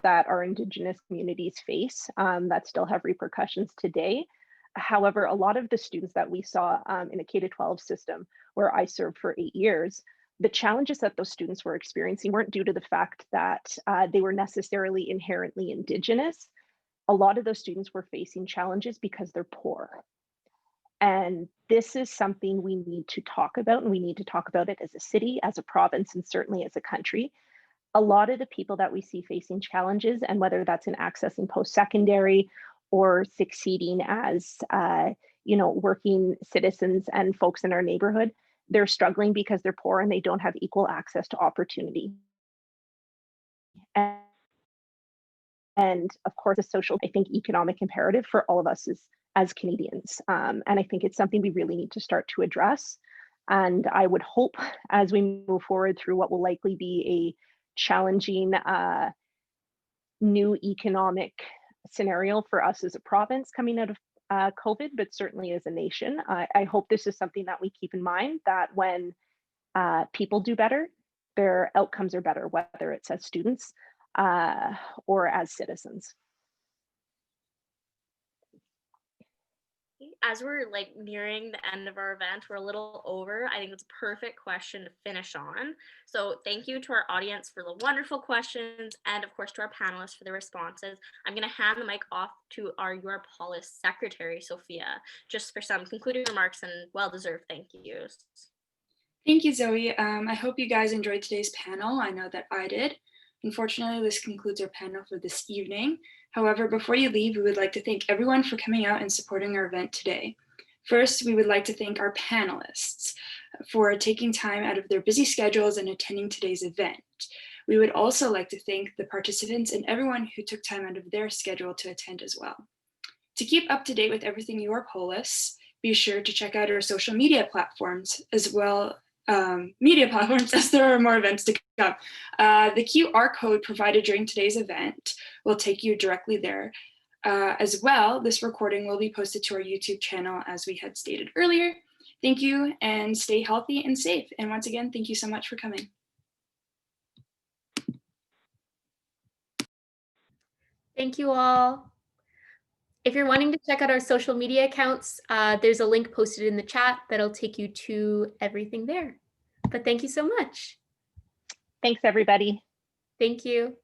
that our Indigenous communities face that still have repercussions today. However, a lot of the students that we saw in a K-12 system where I served for 8 years, the challenges that those students were experiencing weren't due to the fact that they were necessarily inherently Indigenous. A lot of those students were facing challenges because they're poor. And this is something we need to talk about, and we need to talk about it as a city, as a province, and certainly as a country. A lot of the people that we see facing challenges, and whether that's in accessing post-secondary or succeeding as working citizens and folks in our neighborhood, they're struggling because they're poor and they don't have equal access to opportunity. And of course, a social, I think, economic imperative for all of us as Canadians. And I think it's something we really need to start to address. And I would hope as we move forward through what will likely be a challenging new economic scenario for us as a province coming out of COVID, but certainly as a nation. I hope this is something that we keep in mind, that when people do better, their outcomes are better, whether it's as students or as citizens. As we're like nearing the end of our event, we're a little over. I think it's a perfect question to finish on. So thank you to our audience for the wonderful questions, and of course to our panelists for their responses. I'm going to hand the mic off to our Your POLIS Secretary, Sophia, just for some concluding remarks and well-deserved thank yous. Thank you, Zoe. I hope you guys enjoyed today's panel. I know that I did. Unfortunately, this concludes our panel for this evening. However, before you leave, we would like to thank everyone for coming out and supporting our event today. First, we would like to thank our panelists for taking time out of their busy schedules and attending today's event. We would also like to thank the participants and everyone who took time out of their schedule to attend as well. To keep up to date with everything Your POLIS, be sure to check out our social media platforms as well. As there are more events to come. The QR code provided during today's event will take you directly there. As well, this recording will be posted to our YouTube channel as we had stated earlier. Thank you and stay healthy and safe. And once again, thank you so much for coming. Thank you all. If you're wanting to check out our social media accounts, there's a link posted in the chat that'll take you to everything there. But thank you so much. Thanks, everybody. Thank you.